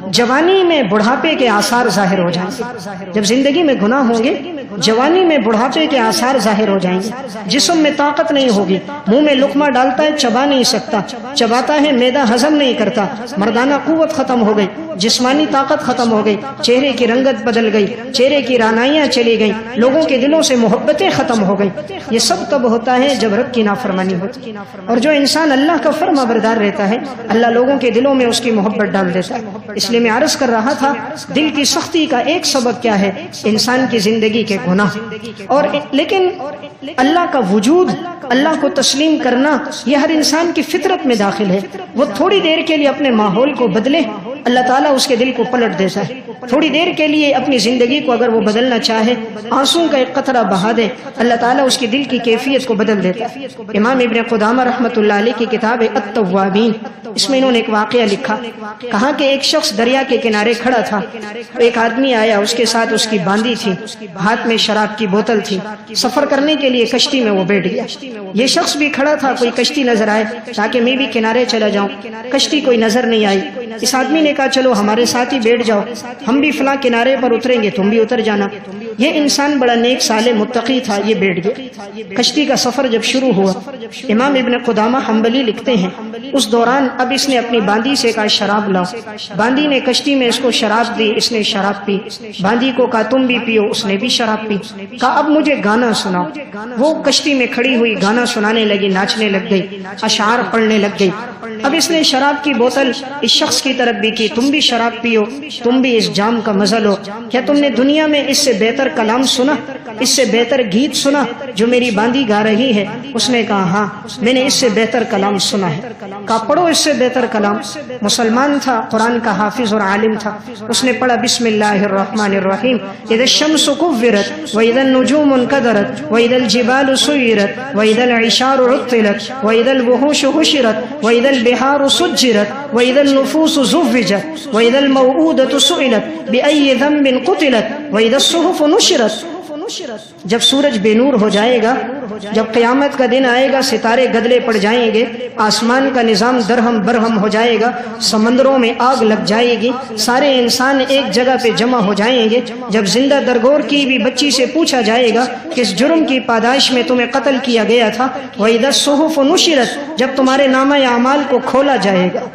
[SPEAKER 1] جوانی میں بڑھاپے کے آثار ظاہر ہو جائیں گے. جب زندگی میں گناہ ہوں گے جوانی میں بڑھاپے کے آثار ظاہر ہو جائیں گے. جسم میں طاقت نہیں ہوگی, منہ میں لقمہ ڈالتا ہے چبا نہیں سکتا, چباتا ہے معدہ ہضم نہیں کرتا. مردانہ قوت ختم ہو گئی, جسمانی طاقت ختم ہو گئی, چہرے کی رنگت بدل گئی, چہرے کی رانائیاں چلی گئیں, لوگوں کے دلوں سے محبتیں ختم ہو گئی. یہ سب تب ہوتا ہے جب رب کی نافرمانی ہوتی. اور جو انسان اللہ کا فرما بردار رہتا ہے اللہ لوگوں کے دلوں میں اس کی محبت ڈال دیتا ہے. اس لیے میں عرض کر رہا تھا دل کی سختی کا ایک سبب کیا ہے, انسان کی زندگی کے گناہ. اور لیکن اللہ کا وجود, اللہ کو تسلیم کرنا یہ ہر انسان کی فطرت میں داخل ہے. وہ تھوڑی دیر کے لیے اپنے ماحول کو بدلے, اللہ تعالیٰ اس کے دل کو پلٹ دیتا ہے. تھوڑی دیر کے لیے اپنی زندگی کو اگر وہ بدلنا چاہے, آنسوں کا ایک قطرہ بہا دے, اللہ تعالیٰ اس کی دل کی کیفیت کو بدل دیتا ہے. امام ابن قدامہ رحمۃ اللہ علیہ کی کتاب التوابین, اس میں انہوں نے ایک واقعہ لکھا. کہا کہ ایک شخص دریا کے کنارے کھڑا تھا. ایک آدمی آیا, اس کے ساتھ اس کی باندی تھی, ہاتھ میں شراب کی بوتل تھی. سفر کرنے کے لیے کشتی میں وہ بیٹھ گیا. یہ شخص بھی کھڑا تھا, کوئی کشتی نظر آئے تاکہ میں بھی کنارے چلا جاؤں. کشتی کوئی نظر نہیں آئی. اس آدمی نے کہا چلو ہمارے ساتھ ہی بیٹھ جاؤ, ہم بھی فلاں کنارے پر اتریں گے, تم بھی اتر جانا. یہ انسان بڑا نیک صالح متقی تھا, یہ بیٹھ گیا. کشتی کا سفر جب شروع ہوا, امام ابن قدامہ حنبلی لکھتے ہیں اس دوران اب اس نے اپنی باندی سے کہا شراب لاؤ. باندی نے کشتی میں اس کو شراب دی, اس نے شراب پی. باندی کو کہا تم بھی پیو, اس نے بھی شراب پی. کہا اب مجھے گانا سناؤ. وہ کشتی میں کھڑی ہوئی گانا سنانے لگی, ناچنے لگ گئی, اشعار پڑھنے لگ گئی. اب اس نے شراب کی بوتل اس شخص کی طرف بھی کی, تم بھی شراب پیو, تم بھی اس جام کا مزہ لو. کیا تم نے دنیا میں اس سے بہتر کلام سنا, اس سے بہتر گیت سنا جو میری باندی گا رہی ہے؟ اس نے کہا ہاں میں نے اس سے بہتر کلام سنا ہے. کہا پڑھو اس سے بہتر کلام. مسلمان تھا, قرآن کا حافظ اور عالم تھا. اس نے پڑھا بسم اللہ الرحمن الرحیم, اذا الشمس كورت واذا النجوم انكدرت واذا الجبال سيرت واذا العشار عطلت واذا الوحوش حشرت واذا البحار سجرت واذا النفوس زوجت واذا الموءودة سئلت بأي ذنب قتلت واذا الصحف نشرت. جب سورج بے نور ہو جائے گا, جب قیامت کا دن آئے گا, ستارے گدلے پڑ جائیں گے, آسمان کا نظام درہم برہم ہو جائے گا, سمندروں میں آگ لگ جائے گی, سارے انسان ایک جگہ پہ جمع ہو جائیں گے. جب زندہ درگور کی بھی بچی سے پوچھا جائے گا کس جرم کی پاداش میں تمہیں قتل کیا گیا تھا, وَإِذَا الصُّحُفُ نُشِرَتْ, جب تمہارے نامہ اعمال کو کھولا جائے گا,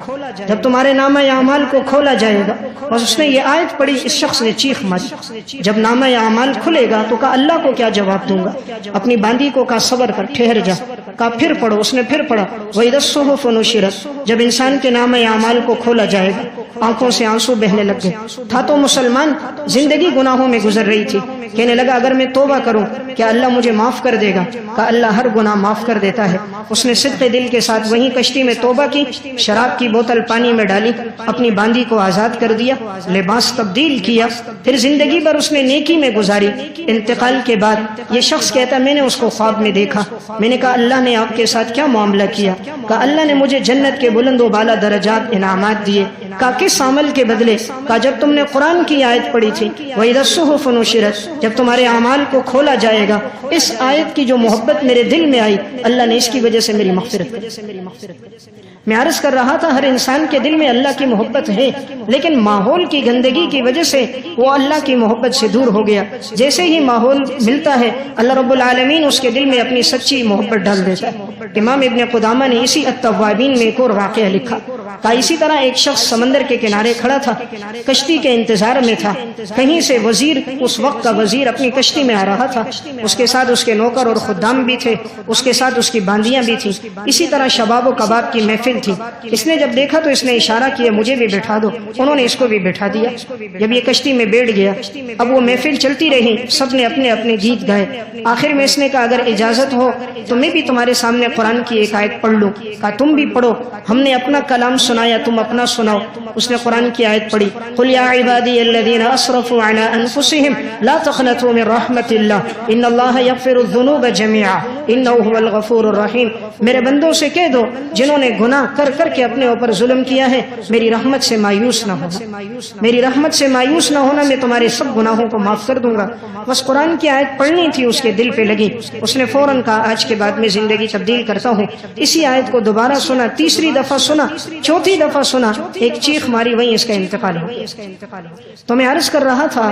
[SPEAKER 1] جب تمہارے نامہ اعمال کو کھولا جائے گا. اور اس نے یہ آیت پڑھی, اس شخص نے چیخ ماری. جب نامہ اعمال کھلے گا تو کہا اللہ کو کیا جواب دوں گا. اپنی باندی کو کہا صبر کر, ٹھہر جا. کہا پھر پڑھو. اس نے پھر پڑھا وَإِذَا الصُّحُفُ نُشِرَتْ, جب انسان کے نامہ اعمال کو کھولا جائے گا. آنکھوں سے آنسو بہنے لگ گئے. تھا تو مسلمان, زندگی گناہوں میں گزر رہی تھی. کہنے لگا اگر میں توبہ کروں کیا اللہ مجھے معاف کر دے گا؟ کہا اللہ ہر گناہ معاف کر دیتا ہے. اس نے صدق دل کے ساتھ وہیں کشتی میں توبہ کی, شراب کی بوتل پانی میں ڈالی, اپنی باندی کو آزاد کر دیا, لباس تبدیل کیا, پھر زندگی بھر اس نے نیکی میں گزاری. انتقال کے بعد یہ شخص کہتا میں نے اس کو خواب میں دیکھا. میں نے کہا اللہ نے آپ کے ساتھ کیا معاملہ کیا؟ کہا اللہ نے مجھے جنت کے بلند و بالا درجات انعامات دیے. کہا کس عمل کے بدلے؟ کہا جب تم نے قرآن کی آیت پڑھی تھی وَإِذَا الصُّحُفُ نُشِرَتْ, جب تمہارے اعمال کو کھولا جائے گا. اس آیت کی جو محبت میرے دل میں آئی, اللہ نے اس کی وجہ سے میری مغفرت کی. میں عرض کر رہا تھا ہر انسان کے دل میں اللہ کی محبت ہے, لیکن ماحول کی گندگی کی وجہ سے وہ اللہ کی محبت سے دور ہو گیا. جیسے ہی ماحول ملتا ہے اللہ رب العالمین اس کے دل میں اپنی سچی محبت ڈال دیتا ہے. امام ابن قدامہ نے اسی التوابین میں ایک اور واقعہ لکھا. کہا اسی طرح ایک شخص سمندر کے کنارے کھڑا تھا, کشتی کے انتظار میں تھا. کہیں سے وزیر, اس وقت کا وزیر اپنی کشتی میں آ رہا تھا. اس کے ساتھ اس کے نوکر اور خدام بھی تھے, اس کے ساتھ اس کی باندیاں بھی تھیں. اسی طرح شباب و کباب کی محفل تھی. اس نے جب دیکھا تو اس نے اشارہ کیا مجھے بھی بٹھا دو. انہوں نے اس کو بھی بٹھا دیا. جب یہ کشتی میں بیٹھ گیا, اب وہ محفل چلتی رہی, سب نے اپنے اپنے گیت گائے. آخر میں اس نے کہا اگر اجازت ہو تو میں بھی تمہارے سامنے قرآن کی ایک آیت پڑھ لوں. کہا تم بھی پڑھو. ہم نے اپنا کلام سنایا، تم اپنا سناؤ۔ اس نے قرآن کی آیت پڑھی، قل یا عبادی الذین اسرفوا علی انفسہم لا تقنطوا من رحمت اللہ ان اللہ یغفر الذنوب جميعا انہ هو الغفور الرحیم۔ میرے بندوں سے کہہ دو جنہوں نے گناہ کر کر کے اپنے اوپر ظلم کیا ہے، میری رحمت سے مایوس نہ ہونا، میری رحمت سے مایوس نہ ہونا، میں تمہارے سب گناہوں کو معاف کر دوں گا۔ بس قرآن کی آیت پڑھنی تھی، اس کے دل پہ لگی، اس نے فوراً کہا آج کے بعد میں زندگی تبدیل کرتا ہوں۔ اسی آیت کو دوبارہ سنا، تیسری دفعہ سنا، چوتھی دفعہ سنا، ایک چیخ ماری، وہیں اس کا انتقال ہو گیا۔ تو میں عرض کر رہا تھا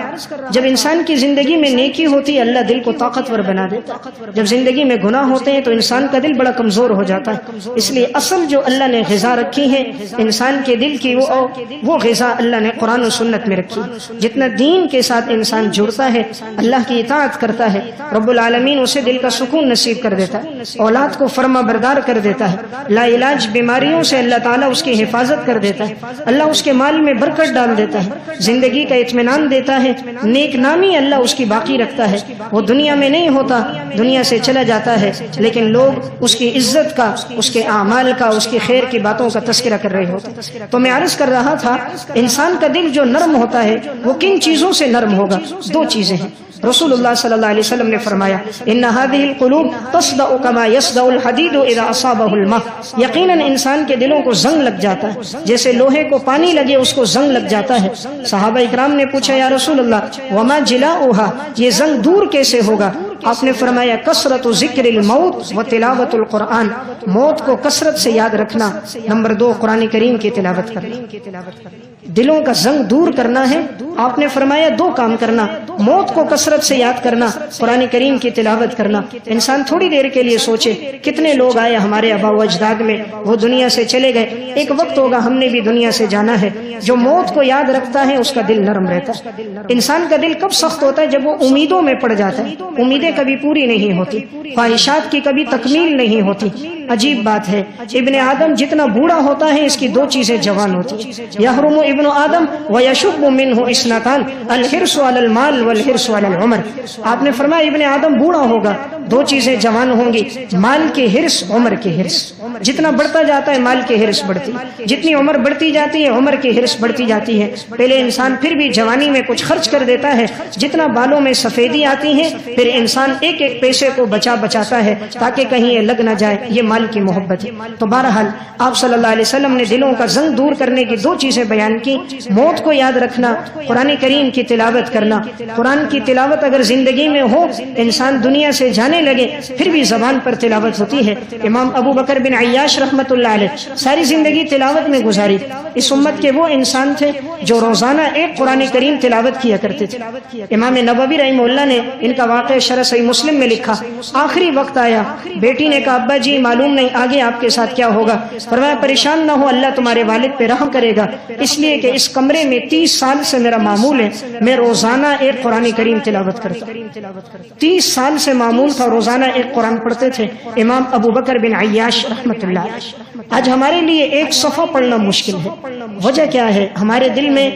[SPEAKER 1] جب انسان کی زندگی میں نیکی ہوتی ہے اللہ دل کو طاقتور بنا دیتا ہے، جب زندگی میں گناہ ہوتے ہیں تو انسان کا دل بڑا کمزور ہو جاتا ہے۔ اس لیے اصل جو اللہ نے غذا رکھی ہے انسان کے دل کی، وہ غذا اللہ نے قرآن و سنت میں رکھی۔ جتنا دین کے ساتھ انسان جڑتا ہے، اللہ کی اطاعت کرتا ہے، رب العالمین اسے دل کا سکون نصیب کر دیتا ہے، اولاد کو فرما بردار کر دیتا ہے، لا علاج بیماریوں سے اللہ تعالیٰ اس کی حفاظت کر دیتا ہے، اللہ اس کے مال میں برکت ڈال دیتا ہے، زندگی کا اطمینان دیتا ہے، نیک نامی اللہ اس کی باقی رکھتا ہے۔ وہ دنیا میں نہیں ہوتا، دنیا سے چلا جاتا ہے، لیکن لوگ اس کی عزت کا، اس کے اعمال کا، اس کی خیر کی باتوں کا تذکرہ کر رہے ہوتے۔ تو میں عرض کر رہا تھا انسان کا دل جو نرم ہوتا ہے وہ کن چیزوں سے نرم ہوگا؟ دو چیزیں ہیں۔ رسول اللہ صلی اللہ علیہ وسلم نے فرمایا ان هذه القلوب تصدع كما يصدع الحديد اذا اصابه الماء، یقیناً انسان کے دلوں کو زنگ لگ جاتا ہے، جیسے لوہے کو پانی لگے اس کو زنگ لگ جاتا ہے۔ صحابہ اکرام نے پوچھا یا رسول اللہ وما جلاؤها، یہ زنگ دور کیسے ہوگا؟ آپ نے فرمایا کثرت ذکر الموت و تلاوت القرآن، موت کو کثرت سے یاد رکھنا، نمبر 2 قرآن کریم کی تلاوت کرنا۔ دلوں کا زنگ دور کرنا ہے، آپ نے فرمایا 2 کام کرنا، موت کو کثرت سے یاد کرنا، قرآن کریم کی تلاوت کرنا۔ انسان تھوڑی دیر کے لیے سوچے کتنے لوگ آئے ہمارے آباء و اجداد میں، وہ دنیا سے چلے گئے، ایک وقت ہوگا ہم نے بھی دنیا سے جانا ہے۔ جو موت کو یاد رکھتا ہے اس کا دل نرم رہتا ہے۔ انسان کا دل کب سخت ہوتا ہے؟ جب وہ امیدوں میں پڑ جاتا ہے، امیدیں کبھی پوری نہیں ہوتی، خواہشات کی کبھی تکمیل نہیں ہوتی۔ عجیب بات ہے، ابن آدم جتنا بوڑھا ہوتا ہے اس کی 2 چیزیں جوان ہوتی ہیں۔ یحرم ابن آدم ویشب منہ اثنتان الحرص علی المال والحرص علی العمر۔ آپ نے فرمایا ابن آدم بوڑھا ہوگا، 2 چیزیں جوان ہوں گی، مال کی حرص، عمر کی حرص۔ جتنا بڑھتا جاتا ہے مال کی حرص بڑھتی، جتنی عمر بڑھتی جاتی ہے عمر کی حرص بڑھتی جاتی ہے۔ پہلے انسان پھر بھی جوانی میں کچھ خرچ کر دیتا ہے، جتنا بالوں میں سفیدی آتی ہے پھر انسان ایک ایک پیسے کو بچاتا ہے تاکہ کہیں یہ لگ نہ جائے، یہ مال کی محبت ہے۔ تو بہرحال آپ صلی اللہ علیہ وسلم نے دلوں کا زنگ دور کرنے کی 2 چیزیں بیان کی، موت کو یاد رکھنا، قرآن کریم کی تلاوت کرنا۔ قرآن کی تلاوت اگر زندگی میں ہو، انسان دنیا سے جانے لگے پھر بھی زبان پر تلاوت ہوتی ہے۔ امام ابو بکر بن عیاش رحمۃ اللہ علیہ ساری زندگی تلاوت میں گزاری۔ اس امت کے وہ انسان تھے جو روزانہ ایک قرآن کریم تلاوت کیا کرتے تھے۔ امام نووی رحمہ اللہ نے ان کا واقعہ شرح صحیح مسلم میں لکھا، آخری وقت آیا، بیٹی نے کہا ابا جی معلوم نہیں آگے آپ کے ساتھ کیا ہوگا۔ فرمایا پریشان نہ ہو، اللہ تمہارے والد پہ رحم کرے گا، اس لیے کہ اس کمرے میں 30 سال سے میرا معمول ہے، میں روزانہ ایک قرآن کریم تلاوت کرتا ہوں۔ 30 سال سے معمول تھا، روزانہ ایک قرآن پڑھتے تھے امام ابو بکر بن عیاش رحمۃ اللہ علیہ۔ آج ہمارے لیے ایک صفحہ پڑھنا مشکل ہے، وجہ کیا ہے؟ ہمارے دل میں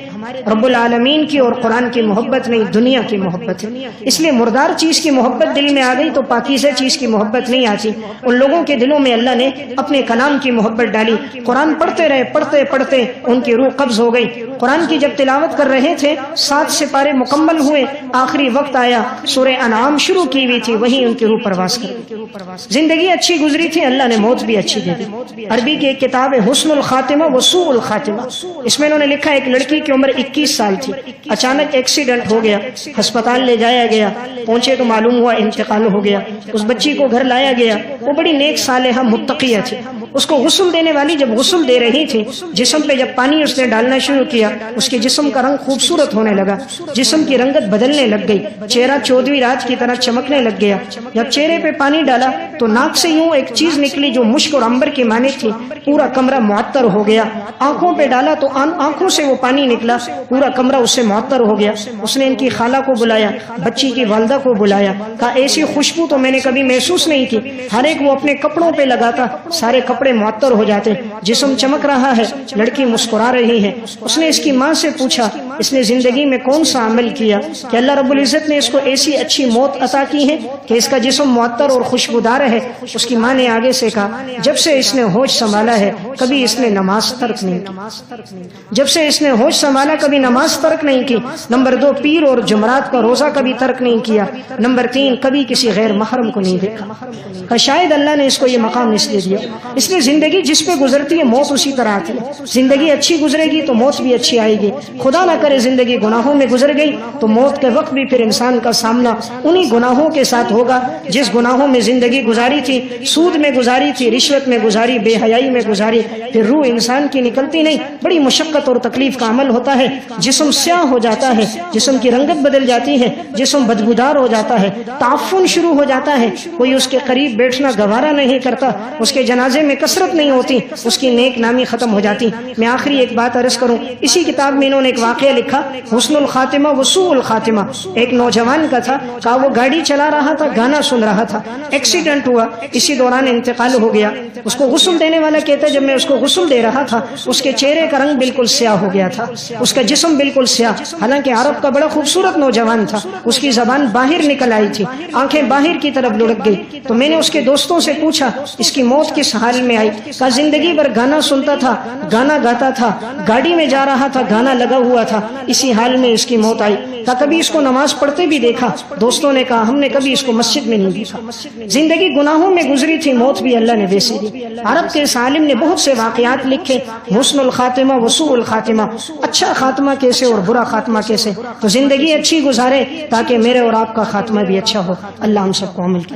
[SPEAKER 1] رب العالمین کی اور قرآن کی محبت نہیں، دنیا کی محبت ہے۔ اس لیے مردار چیز کی محبت دل میں آ گئی تو پاکیزہ چیز کی محبت نہیں آتی۔ ان لوگوں کے دلوں میں اللہ نے اپنے کلام کی محبت ڈالی، قرآن پڑھتے رہے، پڑھتے پڑھتے ان کی روح قبض ہو گئی۔ قرآن کی جب تلاوت کر رہے تھے 7 سپارے مکمل ہوئے، آخری وقت آیا، سورہ انعام شروع کی ہوئی تھی، وہیں ان کی روح پرواز کر گئی۔ زندگی اچھی گزری تھی، اللہ نے موت بھی اچھی دے دی۔ عربی کی ایک کتاب ہے حسن الخاتمہ و سوء الخاتمہ، اس میں انہوں نے لکھا ایک لڑکی کی عمر 21 سال تھی، اچانک ایکسیڈنٹ ہو گیا، ہسپتال لے جایا گیا، پہنچے تو معلوم ہوا انتقال ہو گیا۔ اس بچی کو گھر لایا گیا، وہ بڑی نیک صالحہ متقیہ تھی۔ اس کو غسل دینے والی جب غسل دے رہی تھی، جسم پہ جب پانی اس نے ڈالنا شروع کیا، اس کے جسم کا رنگ خوبصورت ہونے لگا، جسم کی رنگت بدلنے لگ گئی، چہرہ 14ویں رات کی طرح چمکنے لگ گیا۔ جب چہرے پہ پانی ڈالا تو ناک سے یوں ایک چیز نکلی جو مشک اور عنبر کی مانند تھی، پورا کمرہ معطر ہو گیا۔ آنکھوں پہ ڈالا تو آنکھوں سے وہ پانی نکلا، پورا کمرہ اس سے معطر ہو گیا۔ اس نے ان کی خالہ کو بلایا، بچی کی والدہ بندہ کو بلایا، کہا ایسی خوشبو تو میں نے کبھی محسوس نہیں کی، ہر ایک وہ اپنے کپڑوں پہ لگاتا، سارے کپڑے معطر ہو جاتے، جسم چمک رہا ہے، لڑکی مسکرا رہی ہے۔ اس نے اس کی ماں سے پوچھا اس نے زندگی میں کون سا عمل کیا کہ اللہ رب العزت نے اس کو ایسی اچھی موت عطا کی ہے کہ اس کا جسم معطر اور خوشبودار ہے؟ اس کی ماں نے آگے سے کہا جب سے اس نے ہوش سنبھالا ہے کبھی اس نے نماز ترک نہیں کی، جب سے اس نے ہوش سنبھالا کبھی نماز ترک نہیں کی۔ نمبر 2، پیر اور جمعرات کا روزہ کبھی ترک نہیں کیا۔ نمبر 3، کبھی کسی غیر محرم کو نہیں دیکھا۔ کہ شاید اللہ نے اس کو یہ مقام اس لیے دیا، اس لیے زندگی جس پہ گزرتی ہے موت اسی طرح آتی ہے۔ زندگی اچھی گزرے گی تو موت بھی اچھی آئے گی، خدا نہ کرے زندگی گناہوں میں گزر گئی تو موت کے وقت بھی پھر انسان کا سامنا انہی گناہوں کے ساتھ ہوگا جس گناہوں میں زندگی گزاری تھی، سود میں گزاری تھی، رشوت میں گزاری، بے حیائی میں گزاری، پھر روح انسان کی نکلتی نہیں، بڑی مشقت اور تکلیف کا عمل ہوتا ہے، جسم سیاہ ہو جاتا ہے، جسم کی رنگت بدل جاتی ہے، جسم بدبودار ہو جاتا ہے، تعفن شروع ہو جاتا ہے، کوئی اس کے قریب بیٹھنا گوارا نہیں کرتا، اس کے جنازے میں کثرت نہیں ہوتی، اس کی نیک نامی ختم ہو جاتی۔ میں آخری ایک بات عرض کروں، اسی کتاب میں انہوں نے ایک واقعہ لکھا، حسن الخاتمہ وسوء الخاتمہ۔ ایک نوجوان کا تھا، کہا وہ گاڑی چلا رہا تھا، گانا سن رہا تھا، ایکسیڈنٹ ہوا، اسی دوران انتقال ہو گیا۔ اس کو غسل دینے والا کہتا ہے جب میں اس کو غسل دے رہا تھا اس کے چہرے کا رنگ بالکل سیاہ ہو گیا تھا، اس کا جسم بالکل سیاہ، حالانکہ عرب کا بڑا خوبصورت نوجوان تھا، اس کی زبان باہر نکل آئی تھی، آنکھیں باہر کی طرف لڑک گئی۔ تو میں نے اس کے دوستوں سے پوچھا اس کی موت کس حال میں آئی؟ کہا زندگی بھر گانا سنتا تھا، گانا گاتا تھا، گاڑی میں جا رہا تھا، گانا لگا ہوا تھا، اسی حال میں اس کی موت آئی۔ کہا کبھی اس کو نماز پڑھتے بھی دیکھا؟ دوستوں نے کہا ہم نے کبھی اس کو مسجد میں نہیں دیکھا۔ زندگی گناہوں میں گزری تھی، موت بھی اللہ نے ویسی دی۔ عرب کے اس عالم نے بہت سے واقعات لکھے، حسن الخاتمہ وسوء الخاتمہ، اچھا خاتمہ کیسے اور برا خاتمہ کیسے۔ تو زندگی اچھی گزارے تاکہ میرے اور آپ کا خاتمہ بھی اچھا ہو۔ اللہ ہم سب کو عمل کی